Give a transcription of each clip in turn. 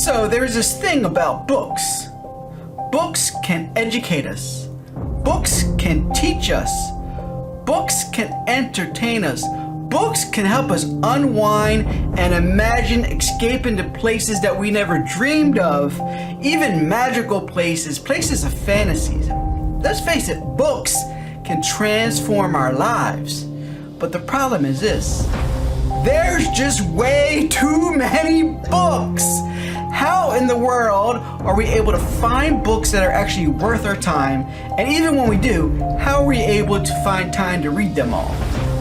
So there's this thing about books. Books can educate us. Books can teach us. Books can entertain us. Books can help us unwind and imagine escape into places that we never dreamed of, even magical places, places of fantasies. Let's face it, books can transform our lives. But the problem is this: there's just way too many books. How in the world are we able to find books that are actually worth our time? And even when we do, how are we able to find time to read them all?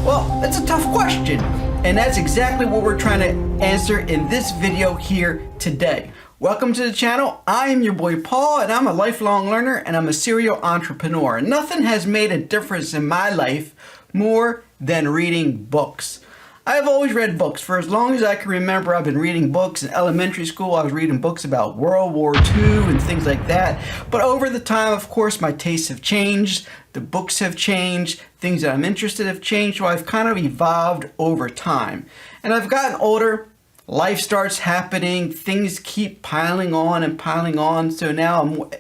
Well, it's a tough question, and that's exactly what we're trying to answer in this video here today. Welcome to the channel. I am your boy Paul, and I'm a lifelong learner, and I'm a serial entrepreneur. Nothing has made a difference in my life more than reading books. I've always read books. For as long as I can remember, I've been reading books. In elementary school, I was reading books about World War II and things like that. But over the time, of course, my tastes have changed. The books have changed. Things that I'm interested in have changed. So I've kind of evolved over time. And I've gotten older. Life starts happening. Things keep piling on and piling on. So now I'm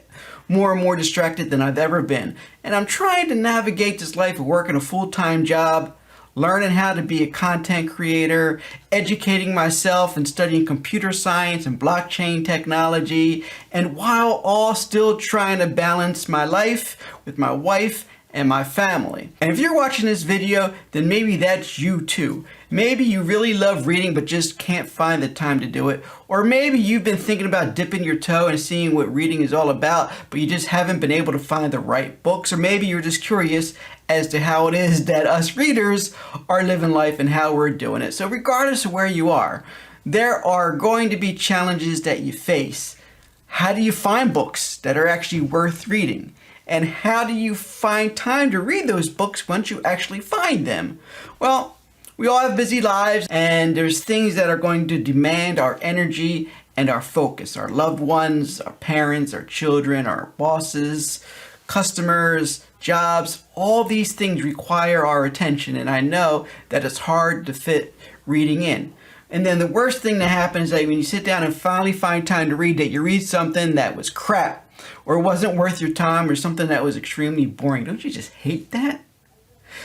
more and more distracted than I've ever been. And I'm trying to navigate this life of working a full-time job, learning how to be a content creator, educating myself and studying computer science and blockchain technology, and while all still trying to balance my life with my wife and my family. And if you're watching this video, then maybe that's you too. Maybe you really love reading but just can't find the time to do it. Or maybe you've been thinking about dipping your toe and seeing what reading is all about, but you just haven't been able to find the right books. Or maybe you're just curious as to how it is that us readers are living life and how we're doing it. So regardless of where you are, there are going to be challenges that you face. How do you find books that are actually worth reading? And how do you find time to read those books once you actually find them? Well, we all have busy lives, and there's things that are going to demand our energy and our focus. Our loved ones, our parents, our children, our bosses, customers, jobs, all these things require our attention, and I know that it's hard to fit reading in. And then the worst thing that happens is that when you sit down and finally find time to read, that you read something that was crap, or wasn't worth your time, or something that was extremely boring. Don't you just hate that?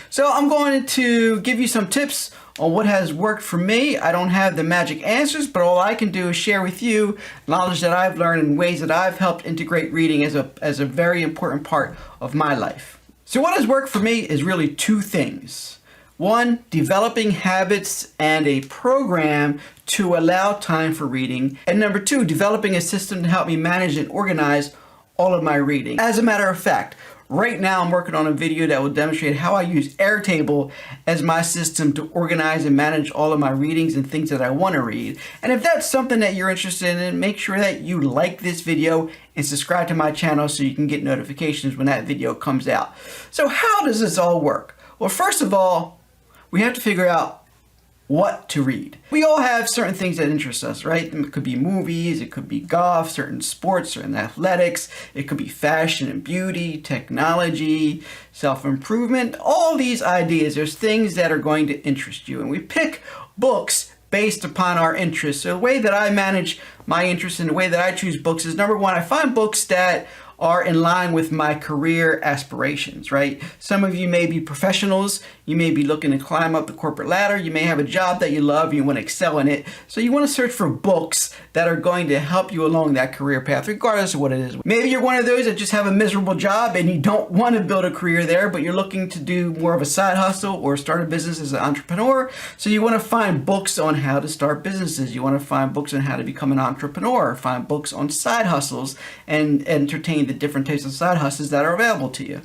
So I'm going to give you some tips on what has worked for me. I don't have the magic answers, but all I can do is share with you knowledge that I've learned and ways that I've helped integrate reading as a very important part of my life. So what has worked for me is really two things. One, developing habits and a program to allow time for reading. And number two, developing a system to help me manage and organize all of my reading. As a matter of fact, right now I'm working on a video that will demonstrate how I use Airtable as my system to organize and manage all of my readings and things that I want to read. And if that's something that you're interested in, make sure that you like this video and subscribe to my channel so you can get notifications when that video comes out. So how does this all work? Well, first of all, we have to figure out what to read. We all have certain things that interest us, right? It could be movies, it could be golf, certain sports, certain athletics, it could be fashion and beauty, technology, self-improvement, all these ideas. There's things that are going to interest you, and we pick books based upon our interests. So the way that I manage my interests and the way that I choose books is, number one, I find books that are in line with my career aspirations, right? Some of you may be professionals. You may be looking to climb up the corporate ladder. You may have a job that you love. You want to excel in it. So you want to search for books that are going to help you along that career path, regardless of what it is. Maybe you're one of those that just have a miserable job and you don't want to build a career there, but you're looking to do more of a side hustle or start a business as an entrepreneur. So you want to find books on how to start businesses. You want to find books on how to become an entrepreneur, find books on side hustles, and entertain the different types of side hustles that are available to you.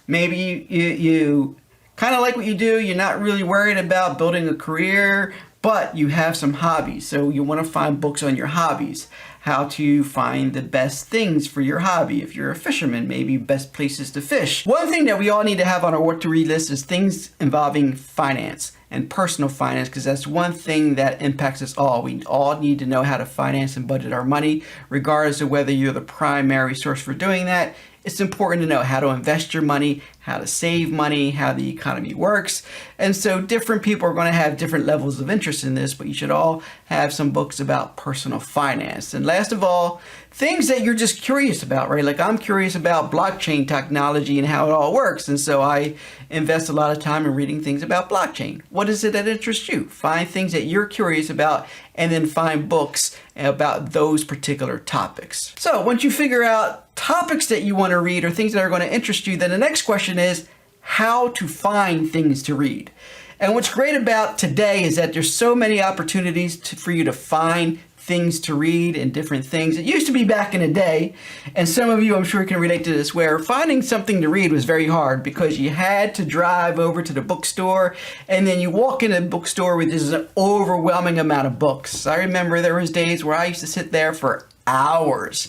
Maybe you kind of like what you do. You're not really worried about building a career, but you have some hobbies. So you want to find books on your hobbies. How to find the best things for your hobby. If you're a fisherman, maybe best places to fish. One thing that we all need to have on our what to read list is things involving finance and personal finance, because that's one thing that impacts us all. We all need to know how to finance and budget our money, regardless of whether you're the primary source for doing that it's important to know how to invest your money, how to save money, how the economy works. And so different people are going to have different levels of interest in this, but you should all have some books about personal finance. And last of all, things that you're just curious about, right? Like I'm curious about blockchain technology and how it all works. And so I invest a lot of time in reading things about blockchain. What is it that interests you? Find things that you're curious about and then find books about those particular topics. So once you figure out topics that you want to read or things that are going to interest you, then the next question is how to find things to read. And what's great about today is that there's so many opportunities for you to find things to read and different things. It used to be back in the day, and some of you I'm sure can relate to this, where finding something to read was very hard because you had to drive over to the bookstore and then you walk in a bookstore with this overwhelming amount of books. I remember there was days where I used to sit there for hours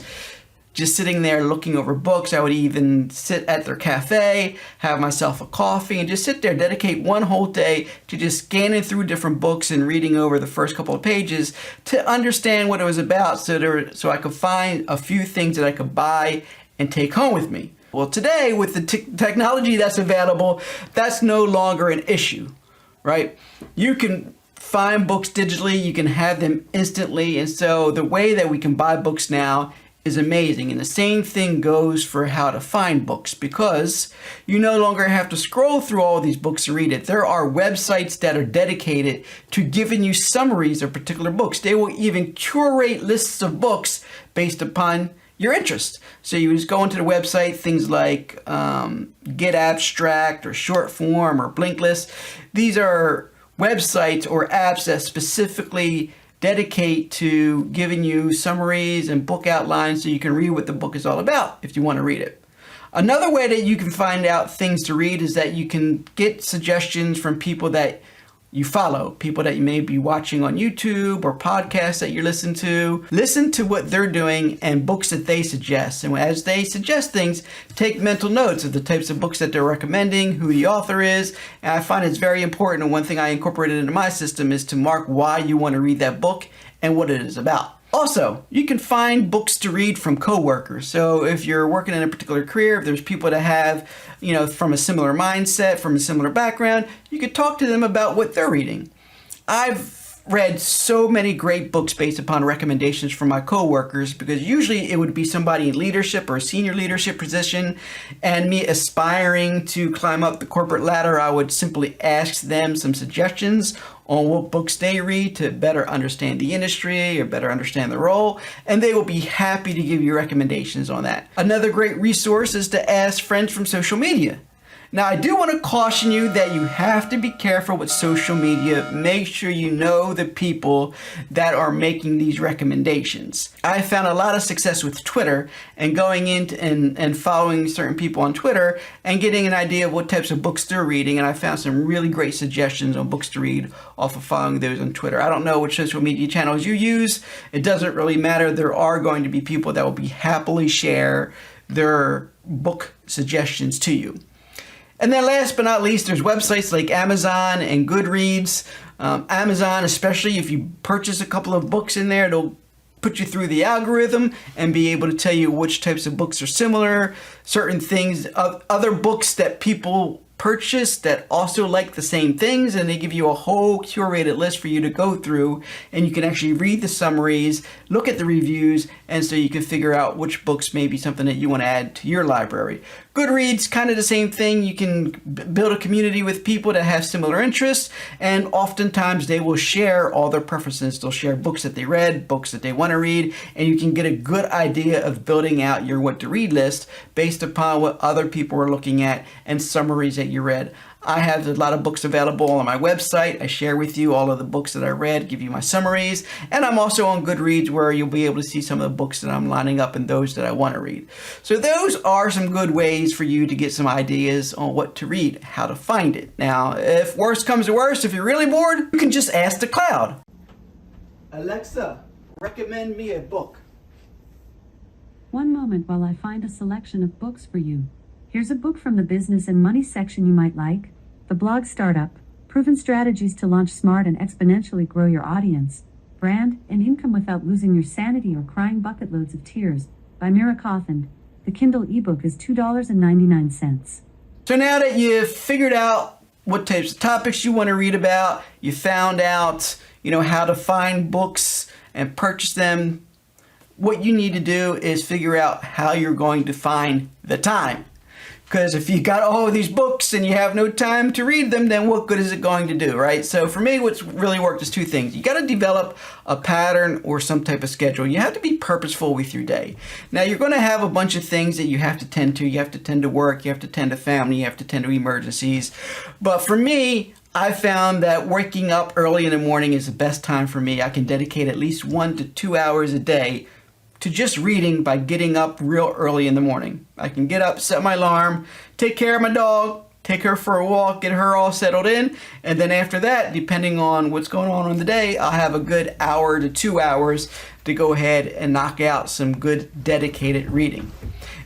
just sitting there looking over books. I would even sit at their cafe, have myself a coffee, and just sit there, dedicate one whole day to just scanning through different books and reading over the first couple of pages to understand what it was about so I could find a few things that I could buy and take home with me. Well, today, with the technology that's available, that's no longer an issue, right? You can find books digitally, you can have them instantly, and so the way that we can buy books now is amazing. And the same thing goes for how to find books, because you no longer have to scroll through all these books to read it. There are websites that are dedicated to giving you summaries of particular books. They will even curate lists of books based upon your interest. So you just go into the website, things like Get Abstract or Short Form or Blinklist. These are websites or apps that specifically dedicate to giving you summaries and book outlines so you can read what the book is all about if you want to read it. Another way that you can find out things to read is that you can get suggestions from people that you follow, people that you may be watching on YouTube or podcasts that you listen to. Listen to what they're doing and books that they suggest. And as they suggest things, take mental notes of the types of books that they're recommending, who the author is. And I find it's very important. And one thing I incorporated into my system is to mark why you want to read that book and what it is about. Also, you can find books to read from coworkers. So if you're working in a particular career, if there's people that have, from a similar mindset, from a similar background, you could talk to them about what they're reading. I've read so many great books based upon recommendations from my coworkers, because usually it would be somebody in leadership or a senior leadership position, and me aspiring to climb up the corporate ladder, I would simply ask them some suggestions on what books they read to better understand the industry or better understand the role, and they will be happy to give you recommendations on that. Another great resource is to ask friends from social media. Now, I do want to caution you that you have to be careful with social media. Make sure you know the people that are making these recommendations. I found a lot of success with Twitter and going in and following certain people on Twitter and getting an idea of what types of books they're reading. And I found some really great suggestions on books to read off of following those on Twitter. I don't know which social media channels you use. It doesn't really matter. There are going to be people that will be happily share their book suggestions to you. And then last but not least, there's websites like Amazon and Goodreads. Amazon, especially if you purchase a couple of books in there, it'll put you through the algorithm and be able to tell you which types of books are similar, certain things, other books that people purchase that also like the same things, and they give you a whole curated list for you to go through, and you can actually read the summaries, look at the reviews, and so you can figure out which books may be something that you want to add to your library. Goodreads, kind of the same thing. You can build a community with people that have similar interests, and oftentimes they will share all their preferences. They'll share books that they read, books that they want to read, and you can get a good idea of building out your what to read list based upon what other people are looking at and summaries that you read. I have a lot of books available on my website. I share with you all of the books that I read, give you my summaries, and I'm also on Goodreads where you'll be able to see some of the books that I'm lining up and those that I want to read. So those are some good ways for you to get some ideas on what to read, how to find it. Now, if worse comes to worse, if you're really bored, you can just ask the cloud. Alexa, recommend me a book. One moment while I find a selection of books for you. Here's a book from the business and money section you might like. The Blog Startup, Proven Strategies to Launch Smart and Exponentially Grow Your Audience, Brand, and Income Without Losing Your Sanity or Crying Bucket Loads of Tears, by Mira Cawthon. The Kindle ebook is $2.99. So now that you've figured out what types of topics you want to read about, you found out, how to find books and purchase them, what you need to do is figure out how you're going to find the time. Because if you got all of these books and you have no time to read them, then what good is it going to do, right? So for me, what's really worked is two things. You got to develop a pattern or some type of schedule. You have to be purposeful with your day. Now, you're going to have a bunch of things that you have to tend to. You have to tend to work, you have to tend to family, you have to tend to emergencies. But for me, I found that waking up early in the morning is the best time for me. I can dedicate at least 1 to 2 hours a day to just reading by getting up real early in the morning. I can get up, set my alarm, take care of my dog, take her for a walk, get her all settled in, and then after that, depending on what's going on in the day, I'll have a good hour to 2 hours to go ahead and knock out some good dedicated reading.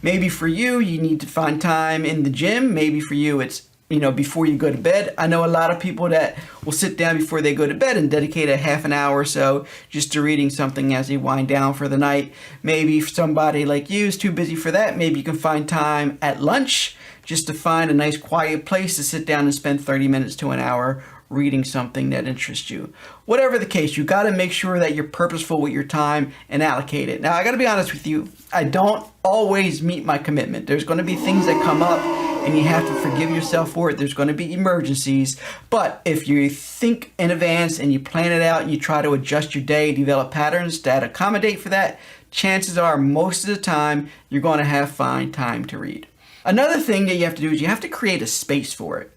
Maybe for you, you need to find time in the gym. Maybe for you, it's before you go to bed. I know a lot of people that will sit down before they go to bed and dedicate a half an hour or so just to reading something as they wind down for the night. Maybe if somebody like you is too busy for that, maybe you can find time at lunch just to find a nice quiet place to sit down and spend 30 minutes to an hour reading something that interests you. Whatever the case, you got to make sure that you're purposeful with your time and allocate it. Now, I got to be honest with you, I don't always meet my commitment. There's going to be things that come up and you have to forgive yourself for it. There's going to be emergencies. But if you think in advance and you plan it out and you try to adjust your day, develop patterns that accommodate for that, chances are most of the time you're going to find time to read. Another thing that you have to do is you have to create a space for it.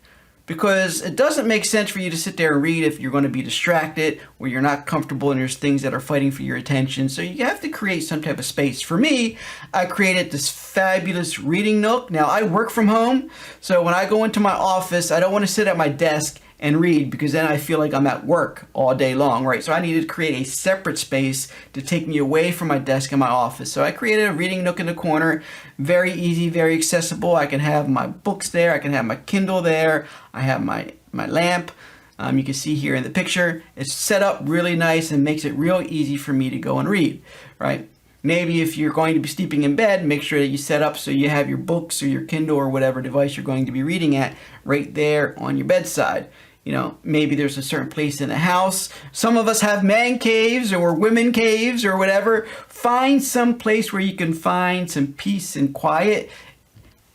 Because it doesn't make sense for you to sit there and read if you're going to be distracted or you're not comfortable and there's things that are fighting for your attention. So you have to create some type of space. For me, I created this fabulous reading nook. Now, I work from home, so when I go into my office, I don't want to sit at my desk and read because then I feel like I'm at work all day long, right? So I needed to create a separate space to take me away from my desk in my office. So I created a reading nook in the corner, very easy, very accessible. I can have my books there, I can have my Kindle there, I have my lamp. You can see here in the picture, it's set up really nice and makes it real easy for me to go and read, right? Maybe if you're going to be sleeping in bed, make sure that you set up so you have your books or your Kindle or whatever device you're going to be reading at right there on your bedside. Maybe there's a certain place in the house. Some of us have man caves or women caves or whatever. Find some place where you can find some peace and quiet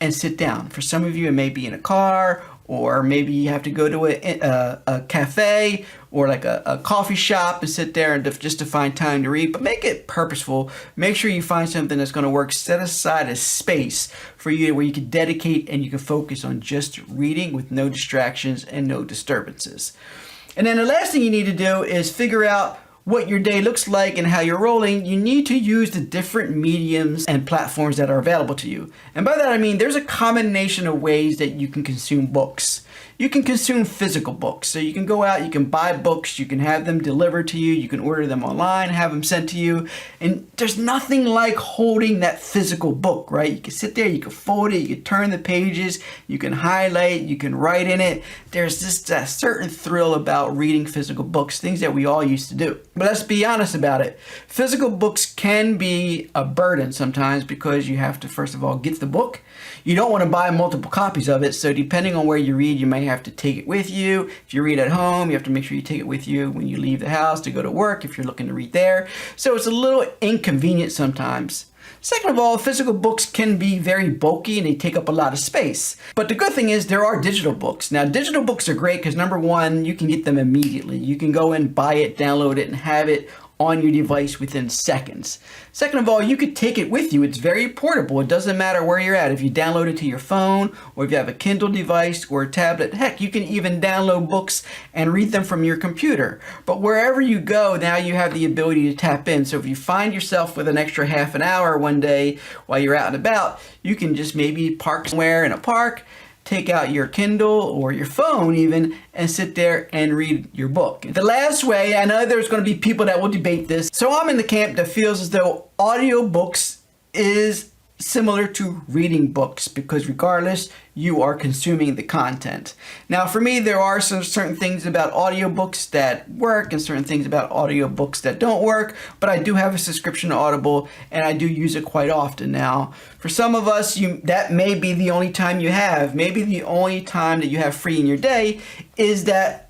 and sit down. For some of you, it may be in a car, or maybe you have to go to a cafe or like a coffee shop and sit there and just to find time to read. But make it purposeful. Make sure you find something that's going to work. Set aside a space for you where you can dedicate and you can focus on just reading with no distractions and no disturbances. And then the last thing you need to do is figure out what your day looks like and how you're rolling. You need to use the different mediums and platforms that are available to you. And by that I mean there's a combination of ways that you can consume books. You can consume physical books. So you can go out, you can buy books, you can have them delivered to you, you can order them online, have them sent to you. And there's nothing like holding that physical book, right? You can sit there, you can fold it, you can turn the pages, you can highlight, you can write in it. There's just a certain thrill about reading physical books, things that we all used to do. But let's be honest about it. Physical books can be a burden sometimes because you have to, first of all, get the book. You don't want to buy multiple copies of it, so depending on where you read, you may have to take it with you. If you read at home, you have to make sure you take it with you when you leave the house to go to work if you're looking to read there. So it's a little inconvenient sometimes. Second of all, physical books can be very bulky and they take up a lot of space. But the good thing is there are digital books. Now, digital books are great because number one, you can get them immediately. You can go and buy it, download it, and have it on your device within seconds. Second of all, you could take it with you. It's very portable. It doesn't matter where you're at. If you download it to your phone, or if you have a Kindle device or a tablet, heck, you can even download books and read them from your computer. But wherever you go, now you have the ability to tap in. So if you find yourself with an extra half an hour one day while you're out and about, you can just maybe park somewhere in a park, take out your Kindle or your phone even and sit there and read your book. The last way, I know there's going to be people that will debate this. So I'm in the camp that feels as though audiobooks is similar to reading books, because regardless, you are consuming the content. Now, for me, there are some certain things about audiobooks that work and certain things about audiobooks that don't work, but I do have a subscription to Audible and I do use it quite often. Now, for some of us, that may be the only time you have. Maybe the only time that you have free in your day is that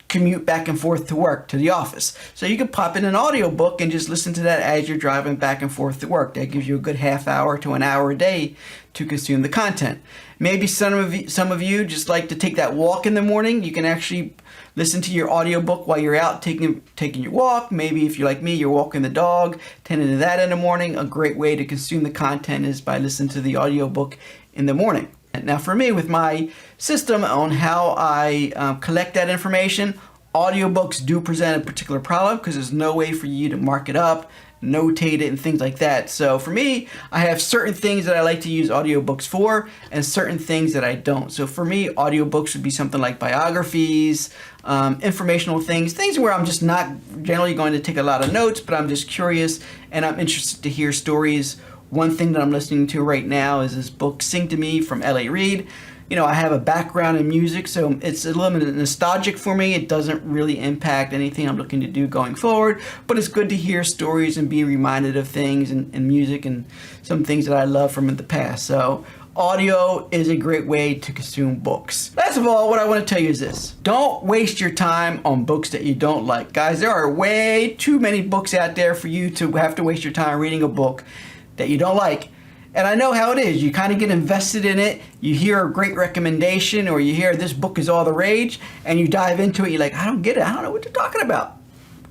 commute back and forth to work, to the office. So you could pop in an audiobook and just listen to that as you're driving back and forth to work. That gives you a good half hour to an hour a day to consume the content. Maybe some of you just like to take that walk in the morning. You can actually listen to your audiobook while you're out taking your walk. Maybe if you're like me, you're walking the dog, tending to that in the morning. A great way to consume the content is by listening to the audiobook in the morning. Now for me, with my system on how I collect that information, audiobooks do present a particular problem because there's no way for you to mark it up, notate it, and things like that. So for me, I have certain things that I like to use audiobooks for and certain things that I don't. So for me, audiobooks would be something like biographies, informational things where I'm just not generally going to take a lot of notes, but I'm just curious and I'm interested to hear stories. One thing that I'm listening to right now is this book, Sing to Me, from L.A. Reid. You know, I have a background in music, so it's a little bit nostalgic for me. It doesn't really impact anything I'm looking to do going forward, but it's good to hear stories and be reminded of things and music and some things that I love from the past. So audio is a great way to consume books. Last of all, what I want to tell you is this. Don't waste your time on books that you don't like. Guys, there are way too many books out there for you to have to waste your time reading a book that you don't like. And I know how it is. You kind of get invested in it. You hear a great recommendation or you hear this book is all the rage and you dive into it. You're like, I don't get it. I don't know what they're talking about.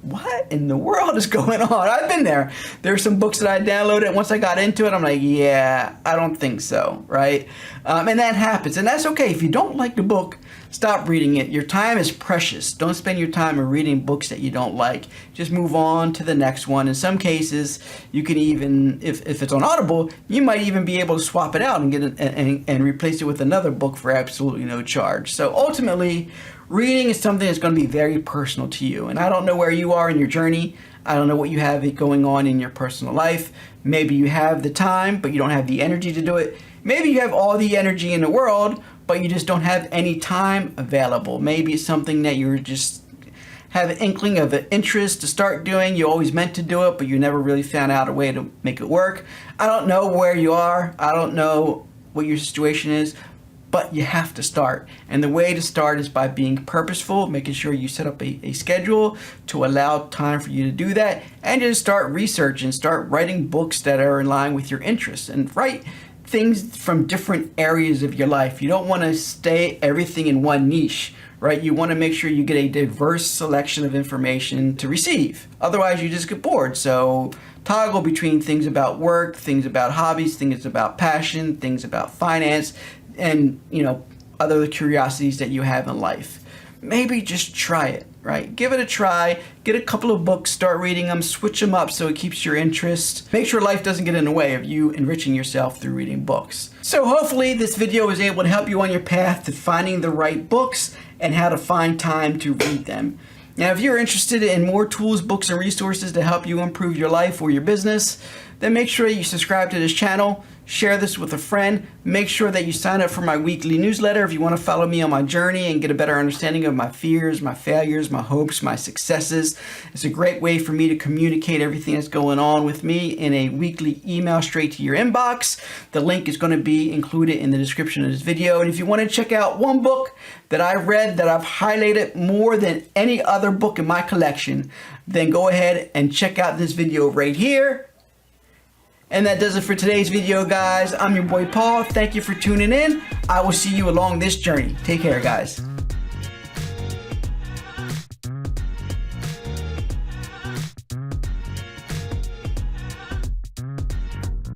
What in the world is going on? I've been there. There are some books that I downloaded. Once I got into it, I'm like, yeah, I don't think so, right? And that happens. And that's okay. If you don't like the book, stop reading it. Your time is precious. Don't spend your time in reading books that you don't like. Just move on to the next one. In some cases, you can even, if it's on Audible, you might even be able to swap it out and get it and replace it with another book for absolutely no charge. So ultimately, reading is something that's going to be very personal to you. And I don't know where you are in your journey. I don't know what you have going on in your personal life. Maybe you have the time, but you don't have the energy to do it. Maybe you have all the energy in the world, but you just don't have any time available. Maybe it's something that you're just have an inkling of an interest to start doing. You always meant to do it, but you never really found out a way to make it work. I don't know where you are. I don't know what your situation is, but you have to start. And the way to start is by being purposeful, making sure you set up a schedule to allow time for you to do that, and just start researching, start writing books that are in line with your interests, and write things from different areas of your life. You don't want to stay everything in one niche, right? You want to make sure you get a diverse selection of information to receive. Otherwise, you just get bored. So toggle between things about work, things about hobbies, things about passion, things about finance, and, you know, other curiosities that you have in life. Maybe just try it, right? Give it a try, get a couple of books, start reading them, switch them up so it keeps your interest. Make sure life doesn't get in the way of you enriching yourself through reading books. So hopefully this video was able to help you on your path to finding the right books and how to find time to read them. Now, if you're interested in more tools, books, and resources to help you improve your life or your business, then make sure you subscribe to this channel, share this with a friend, make sure that you sign up for my weekly newsletter if you want to follow me on my journey and get a better understanding of my fears, my failures, my hopes, my successes. It's a great way for me to communicate everything that's going on with me in a weekly email straight to your inbox. The link is going to be included in the description of this video. And if you want to check out one book that I read that I've highlighted more than any other book in my collection, then go ahead and check out this video right here. And that does it for today's video, guys. I'm your boy Paul. Thank you for tuning in. I will see you along this journey. Take care, guys.